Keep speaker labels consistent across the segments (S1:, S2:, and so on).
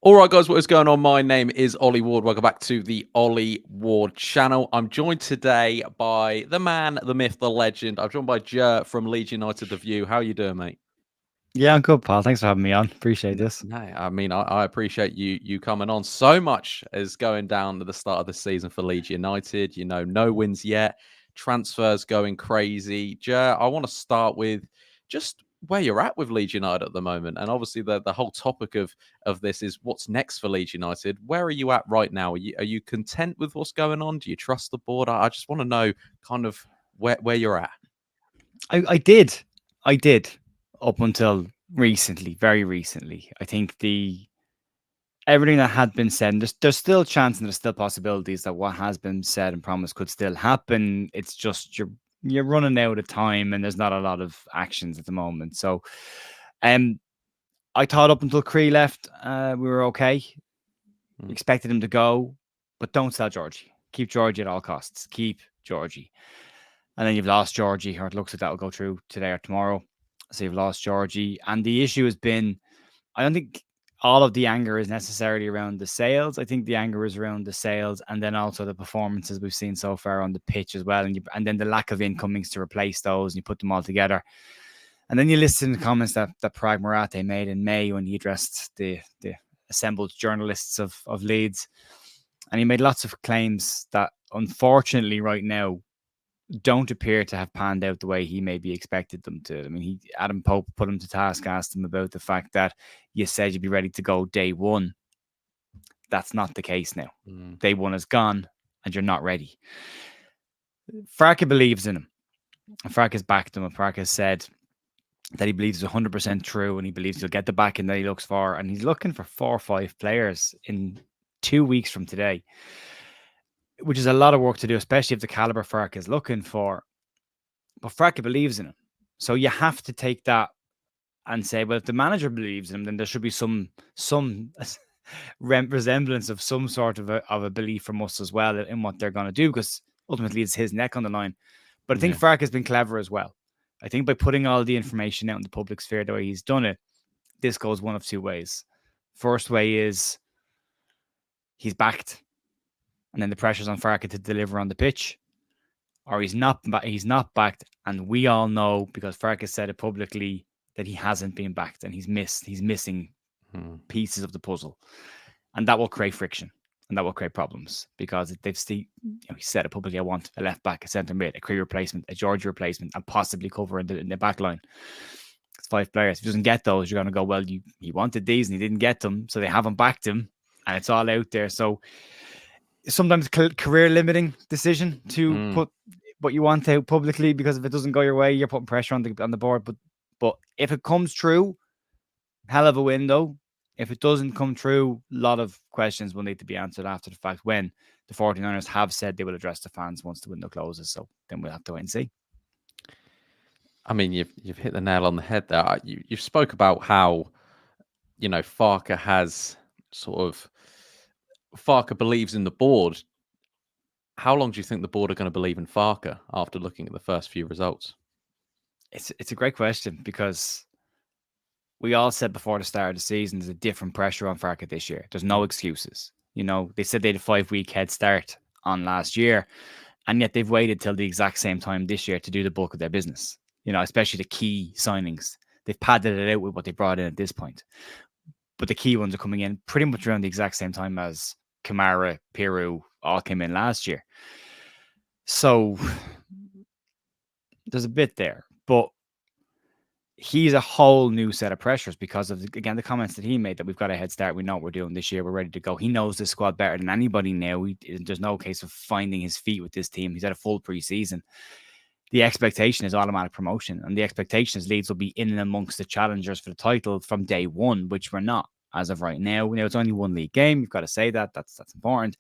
S1: All right, guys, what is going on? My name is Ollie Ward. Welcome back to the Ollie Ward channel. I'm joined today by the man, the myth, the legend. I'm joined by Jer from Leeds United The View. How are you doing, mate?
S2: Yeah, I'm good, pal. Thanks for having me on. Appreciate this.
S1: No, I mean, I appreciate you coming on. So much is going down at the start of the season for Leeds United. You know, no wins yet. Transfers going crazy. Jer, I want to start with just where you're at with Leeds United at the moment. And obviously the whole topic of this is what's next for Leeds United. Where are you at right now? Are you content with what's going on? Do you trust the board? I just want to know kind of where you're at.
S2: I did up until recently, very recently. I think everything that had been said, and there's still chance and there's still possibilities that what has been said and promised could still happen. It's just you're running out of time and there's not a lot of actions at the moment. So I thought up until Cree left, we were okay. Expected him to go, but don't sell Georgie. Keep Georgie at all costs. Keep Georgie. And then you've lost Georgie, or it looks like that will go through today or tomorrow. So you've lost Georgie. And the issue has been, I don't think all of the anger is necessarily around the sales. I think the anger is around the sales and then also the performances we've seen so far on the pitch as well. And then the lack of incomings to replace those, and you put them all together. And then you listen to the comments that Parag Marathe made in May when he addressed the assembled journalists of Leeds. And he made lots of claims that unfortunately right now don't appear to have panned out the way he maybe expected them to. I mean, Adam Pope put him to task, asked him about the fact that you said you'd be ready to go day one. That's not the case now. Day one is gone and you're not ready. Farke believes in him. Farke has backed him. And Farke has said that he believes it's 100% true and he believes he'll get the backing that he looks for. And he's looking for 4 or 5 players in 2 weeks from today, which is a lot of work to do, especially if the caliber Farke is looking for. But Farke believes in him. So you have to take that and say, well, if the manager believes in him, then there should be some resemblance of some sort of a belief from us as well in what they're going to do, because ultimately it's his neck on the line. But I think Farke has been clever as well. I think by putting all the information out in the public sphere the way he's done it, this goes one of 2 ways. First way is he's backed, and then the pressure's on Farke to deliver on the pitch, or he's not backed, and we all know because Farke said it publicly that he hasn't been backed and he's missing pieces of the puzzle, and that will create friction and that will create problems because they've seen, he said it publicly, I want a left back, a centre mid, a Cree replacement, a Georgie replacement, and possibly cover in the back line. It's 5 players. If he doesn't get those, you're going to go, well, he wanted these and he didn't get them, so they haven't backed him, and it's all out there. So sometimes career limiting decision to put what you want out publicly, because if it doesn't go your way, you're putting pressure on the board. But if it comes true, hell of a window. If it doesn't come true, a lot of questions will need to be answered after the fact, when the 49ers have said they will address the fans once the window closes. So then we'll have to wait and see.
S1: I mean, you've hit the nail on the head there. You spoke about how, Farke has Farke believes in the board. How long do you think the board are going to believe in Farke after looking at the first few results?
S2: It's a great question, because we all said before the start of the season there's a different pressure on Farke this year. There's no excuses. They said they had a 5-week head start on last year, and yet they've waited till the exact same time this year to do the bulk of their business. Especially the key signings. They've padded it out with what they brought in at this point. But the key ones are coming in pretty much around the exact same time as Kamara, Piru all came in last year. So there's a bit there. But he's a whole new set of pressures because of, again, the comments that he made that we've got a head start. We know what we're doing this year. We're ready to go. He knows the squad better than anybody now. There's no case of finding his feet with this team. He's had a full preseason. The expectation is automatic promotion, and the expectation is Leeds will be in and amongst the challengers for the title from day one, which we're not as of right now. It's only 1 league game. You've got to say that. That's important.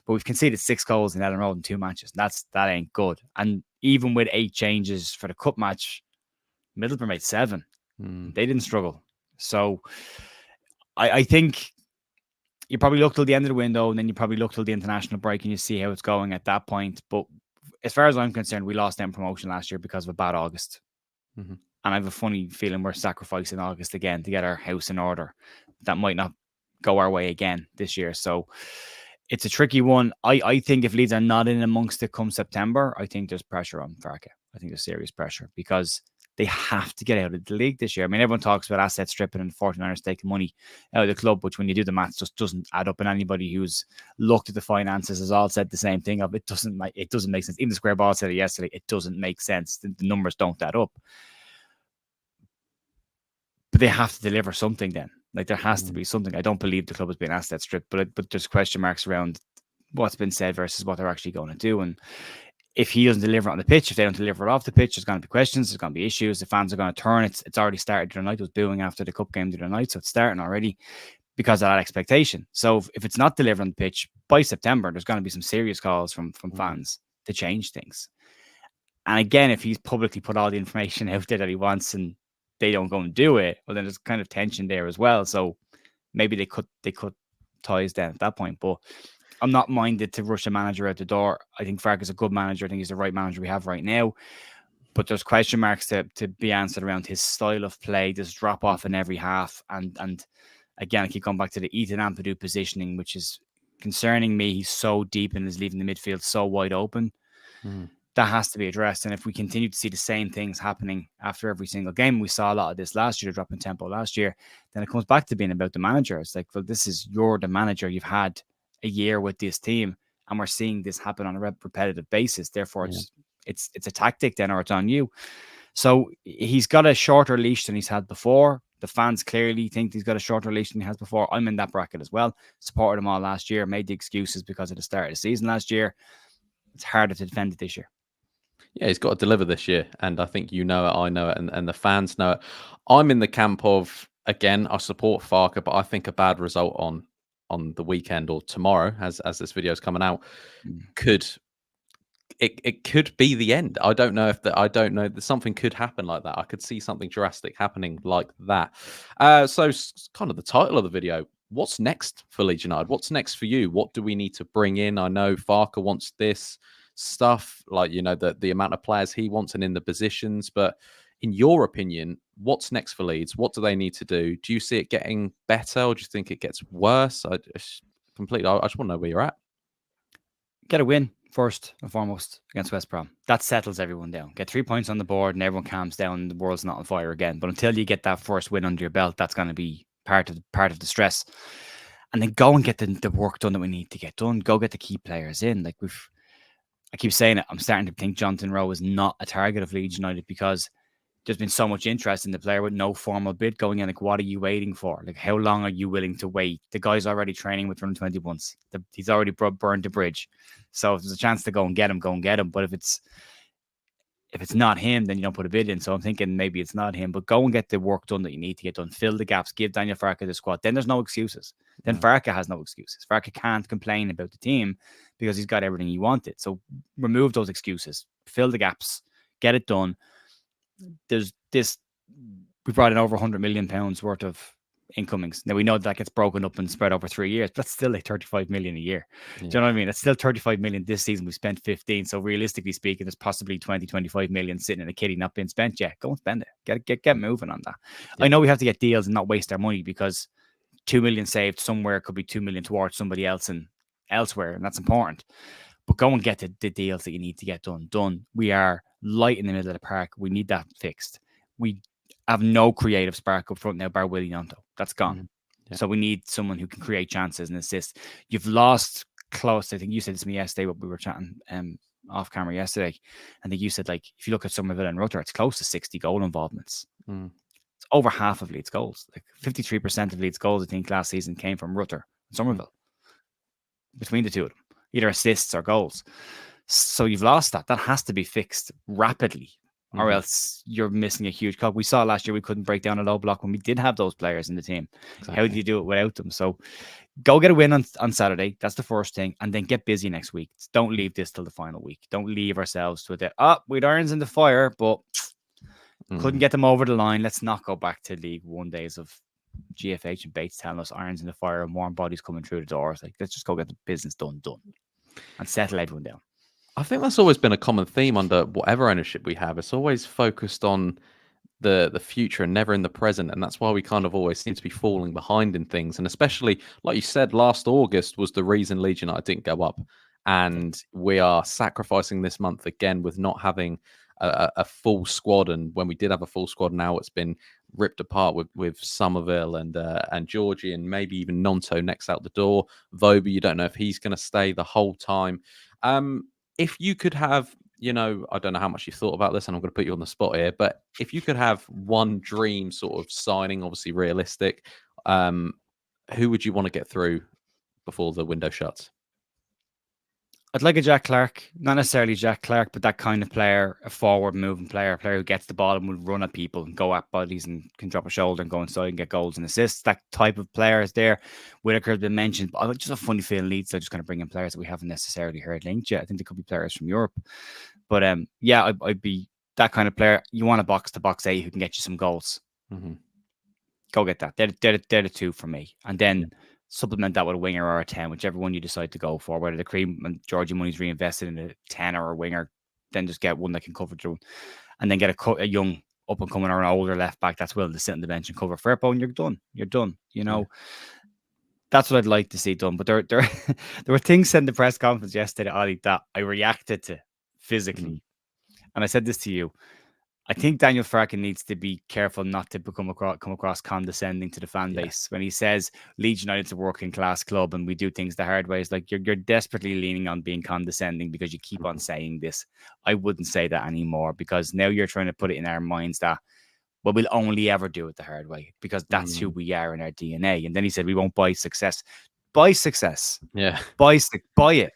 S2: But we've conceded 6 goals in Ellen Road in 2 matches. That ain't good. And even with 8 changes for the cup match, Middlesbrough made 7. They didn't struggle. So I think you probably look till the end of the window, and then you probably look till the international break and you see how it's going at that point. But as far as I'm concerned, we lost them promotion last year because of a bad August. And I have a funny feeling we're sacrificing August again to get our house in order. That might not go our way again this year. So it's a tricky one. I think if Leeds are not in amongst it come September, I think there's pressure on Farke. I think there's serious pressure because they have to get out of the league this year. I mean, everyone talks about asset stripping and 49ers taking money out of the club, which when you do the maths just doesn't add up. And anybody who's looked at the finances has all said the same thing of it doesn't make sense. Even the Square Ball said it yesterday. It doesn't make sense. The numbers don't add up. But they have to deliver something then. Like there has to be something. I don't believe the club has been asset stripped, but there's question marks around what's been said versus what they're actually going to do. And if he doesn't deliver on the pitch, if they don't deliver it off the pitch, there's going to be questions, there's going to be issues. The fans are going to turn. It's already started the other night. It was booing after the cup game the other night, so it's starting already because of that expectation. So if it's not delivered on the pitch by September, there's going to be some serious calls from fans to change things. And again, if he's publicly put all the information out there that he wants and they don't go and do it, well, then there's kind of tension there as well. So maybe they cut ties down at that point. But I'm not minded to rush a manager out the door. I think Farke is a good manager. I think he's the right manager we have right now. But there's question marks to be answered around his style of play. There's drop off in every half. And again, I keep going back to the Ethan Ampadu positioning, which is concerning me. He's so deep and is leaving the midfield so wide open. That has to be addressed. And if we continue to see the same things happening after every single game, we saw a lot of this last year, dropping tempo last year, then it comes back to being about the manager. It's like, well, you're the manager. You've had a year with this team, and we're seeing this happen on a repetitive basis. Therefore, it's a tactic then, or it's on you. So he's got a shorter leash than he's had before. The fans clearly think he's got a shorter leash than he has before. I'm in that bracket as well. Supported him all last year, made the excuses because of the start of the season last year. It's harder to defend it this year.
S1: Yeah, he's got to deliver this year. And I think you know it, I know it, and the fans know it. I'm in the camp of, again, I support Farke, but I think a bad result on the weekend or tomorrow, as this video is coming out, could be the end. I don't know that something could happen like that. I could see something drastic happening like that. So kind of the title of the video, what's next for Leeds United? What's next for you? What do we need to bring in? I know Farke wants this stuff, like, you know, the amount of players he wants and in the positions, but in your opinion, what's next for Leeds? What do they need to do? Do you see it getting better, or do you think it gets worse? I just want to know where you're at.
S2: Get a win first and foremost against West Brom. That settles everyone down. Get 3 points on the board and everyone calms down and the world's not on fire again. But until you get that first win under your belt, that's going to be part of the stress. And then go and get the work done that we need to get done. Go get the key players in. Like I keep saying it, I'm starting to think Jonathan Rowe is not a target of Leeds United because there's been so much interest in the player with no formal bid going in. Like, what are you waiting for? Like, how long are you willing to wait? The guy's already training with under 21s. He's already burned the bridge. So if there's a chance to go and get him, go and get him. But if it's not him, then you don't put a bid in. So I'm thinking maybe it's not him, but go and get the work done that you need to get done. Fill the gaps. Give Daniel Farke the squad. Then there's no excuses. Then Farke has no excuses. Farke can't complain about the team because he's got everything he wanted. So remove those excuses. Fill the gaps. Get it done. There's this. We brought in over £100 million worth of incomings. Now we know that gets broken up and spread over 3 years, but that's still like 35 million a year. Do you know what I mean? It's still 35 million this season. We spent 15. So realistically speaking, there's possibly 20-25 million sitting in a kitty not being spent yet. Go and spend it. Get moving on that. I know we have to get deals and not waste our money because 2 million saved somewhere could be 2 million towards somebody else and elsewhere, and that's important. But go and get the deals that you need to get done. We are light in the middle of the park. We need that fixed. We have no creative spark up front now, bar Willy Gnonto. That's gone. Yeah. So we need someone who can create chances and assist. You've lost close. I think you said this to me yesterday, but we were chatting off camera yesterday. I think you said, like, if you look at Somerville and Rutter, it's close to 60 goal involvements. It's over half of Leeds' goals. Like 53% of Leeds' goals, I think, last season came from Rutter and Somerville. Between the two of them, either assists or goals. So you've lost that. That has to be fixed rapidly. Or else you're missing a huge cut. We saw last year we couldn't break down a low block when we did have those players in the team. Exactly. How do you do it without them? So go get a win on Saturday. That's the first thing. And then get busy next week. Don't leave this till the final week. Don't leave ourselves to it. We'd irons in the fire, but couldn't get them over the line. Let's not go back to League One days of GFH and Bates telling us irons in the fire and warm bodies coming through the doors. Like, let's just go get the business done and settle everyone down.
S1: I think that's always been a common theme under whatever ownership we have. It's always focused on the future and never in the present, and that's why we kind of always seem to be falling behind in things. And especially, like you said, last August was the reason Leeds United didn't go up, and we are sacrificing this month again with not having a full squad. And when we did have a full squad, now it's been ripped apart with Somerville and Georgie and maybe even Gnonto next out the door. Voba, you don't know if he's going to stay the whole time. If you could have, I don't know how much you thought about this, and I'm going to put you on the spot here, but if you could have one dream sort of signing, obviously realistic, who would you want to get through before the window shuts?
S2: I'd like a Jack Clark, not necessarily Jack Clark, but that kind of player, a forward moving player, a player who gets the ball and will run at people and go at bodies and can drop a shoulder and go inside and get goals and assists. That type of player is there. Whitaker has been mentioned, but I just have a funny feeling Leeds are just going to bring in players that we haven't necessarily heard linked yet. I think they could be players from Europe. But yeah, I'd be that kind of player. You want a box-to-box 8 who can get you some goals.
S1: Mm-hmm.
S2: Go get that. They're the two for me. And then supplement that with a winger or a 10, whichever one you decide to go for. Whether the cream and Georgie money's reinvested in a 10 or a winger, then just get one that can cover through, and then get a young up and coming or an older left back that's willing to sit on the bench and cover Firpo, and you're done. You're done. That's what I'd like to see done. But there were things said in the press conference yesterday, Ollie, that I reacted to physically, and I said this to you. I think Daniel Farke needs to be careful not to come across condescending to the fan base when he says Leeds United's a working class club and we do things the hard way. It's like you're desperately leaning on being condescending because you keep on saying this. I wouldn't say that anymore, because now you're trying to put it in our minds that, well, we'll only ever do it the hard way because that's who we are in our DNA. And then he said we won't buy success. Buy success.
S1: Yeah.
S2: Buy it.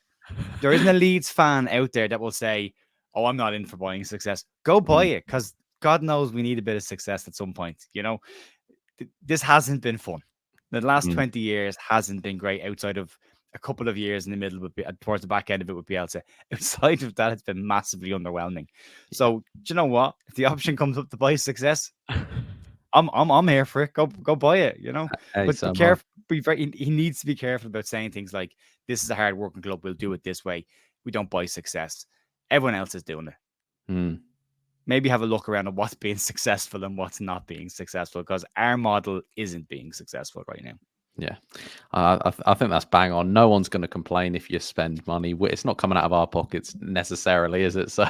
S2: There isn't a Leeds fan out there that will say, oh, I'm not in for buying success. Go buy it, because God knows we need a bit of success at some point. This hasn't been fun. The last 20 years hasn't been great, outside of a couple of years in the middle, towards the back end of it with Bielsa. Outside of that, it's been massively underwhelming. So, do you know what? If the option comes up to buy success, I'm here for it. Go buy it. But be careful. He needs to be careful about saying things like, "This is a hard working club. We'll do it this way. We don't buy success. Everyone else is doing it." Maybe have a look around at what's being successful and what's not being successful, because our model isn't being successful right now.
S1: Yeah, I think that's bang on. No one's going to complain if you spend money. It's not coming out of our pockets necessarily, is it? So,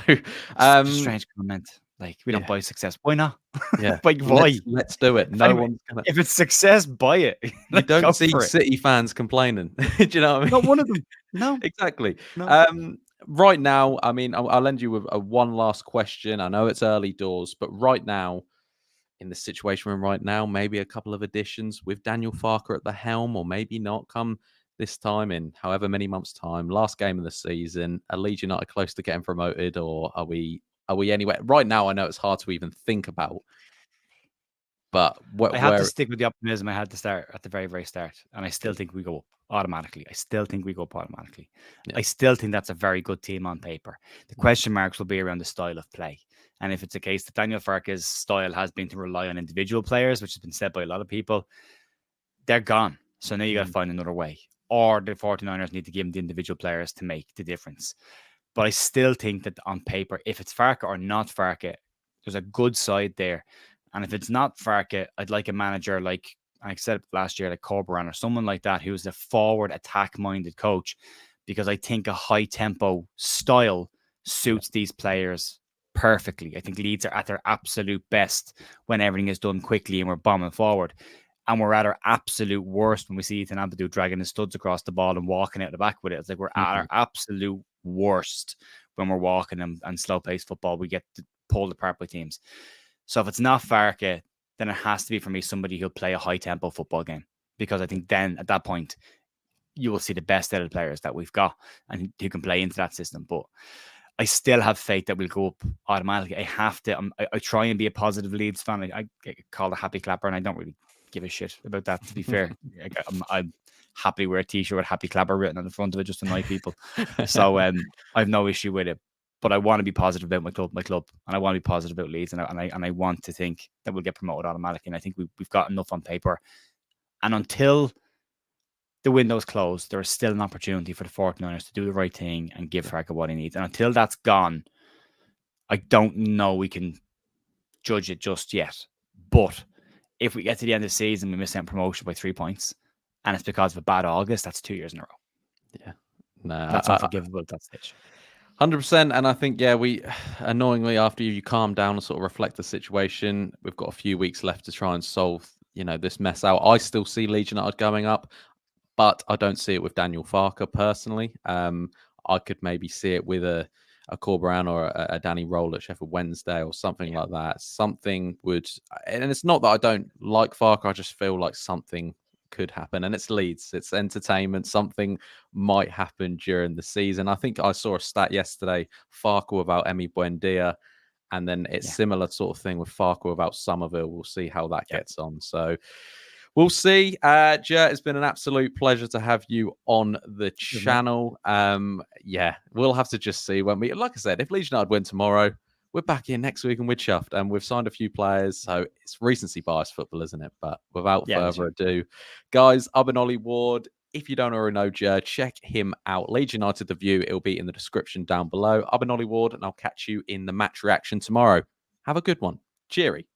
S2: strange comment. Like, we don't buy success. Why not?
S1: Yeah,
S2: like, why?
S1: Let's do it. No one's gonna.
S2: If it's success, buy it.
S1: You don't see City fans complaining. Do you know what I mean?
S2: Not one of them. No,
S1: exactly.
S2: No.
S1: Right now, I mean, I'll end you with one last question. I know it's early doors, but right now, in the situation we're in right now, maybe a couple of additions with Daniel Farke at the helm, or maybe not, come this time in however many months' time. Last game of the season, are Leeds United close to getting promoted, or are we anywhere? Right now, I know it's hard to even think about. But
S2: I have to stick with the optimism I had to start at the very, very start. And I still think we go up automatically. I still think that's a very good team on paper. The question marks will be around the style of play. And if it's a case that Daniel Farke's style has been to rely on individual players, which has been said by a lot of people, they're gone. So now you got to find another way. Or the 49ers need to give them the individual players to make the difference. But I still think that on paper, if it's Farke or not Farke, there's a good side there. And if it's not Farke, I'd like a manager like, I said last year, like Corberan or someone like that, who's a forward attack-minded coach, because I think a high-tempo style suits these players perfectly. I think Leeds are at their absolute best when everything is done quickly and we're bombing forward. And we're at our absolute worst when we see Ethan Ampadu dragging his studs across the ball and walking out the back with it. It's like we're at our absolute worst when we're walking and slow-paced football. We get pulled apart by teams. So if it's not Farke, then it has to be, for me, somebody who'll play a high-tempo football game. Because I think then, at that point, you will see the best out of the players that we've got and who can play into that system. But I still have faith that we'll go up automatically. I have to. I try and be a positive Leeds fan. I get called a happy clapper, and I don't really give a shit about that, to be fair. I'm happily wear a t-shirt with happy clapper written on the front of it just to annoy people. So I have no issue with it. But I want to be positive about my club, and I want to be positive about Leeds, and I want to think that we'll get promoted automatically. And I think we've got enough on paper. And until the window's closed, there is still an opportunity for the 49ers to do the right thing and give Farke what he needs. And until that's gone, I don't know we can judge it just yet. But if we get to the end of the season, we miss out on promotion by 3 points, and it's because of a bad August, that's 2 years in a row.
S1: Yeah. No,
S2: That's unforgivable at that stage.
S1: 100%. And I think, yeah, we annoyingly, after you calm down and sort of reflect the situation, we've got a few weeks left to try and solve, this mess out. I still see Leeds United going up, but I don't see it with Daniel Farke personally. I could maybe see it with a Corberan or a Danny Roll at Sheffield Wednesday or something like that. Something would, and it's not that I don't like Farke, I just feel like something could happen. And it's Leeds, it's entertainment. Something might happen during the season. I think I saw a stat yesterday, Farke without Emi Buendia, and then it's similar sort of thing with Farke without Somerville. We'll see how that gets on. So we'll see. Jer, it's been an absolute pleasure to have you on the channel. We'll have to just see when we, like I said, if Leeds United win tomorrow, we're back in next week and we're chuffed. And we've signed a few players. So it's recency bias football, isn't it? But without further ado, guys, I've been Ollie Ward. If you don't already know Jer, check him out. Leeds United The View. It'll be in the description down below. I've been Ollie Ward, and I'll catch you in the match reaction tomorrow. Have a good one. Cheery.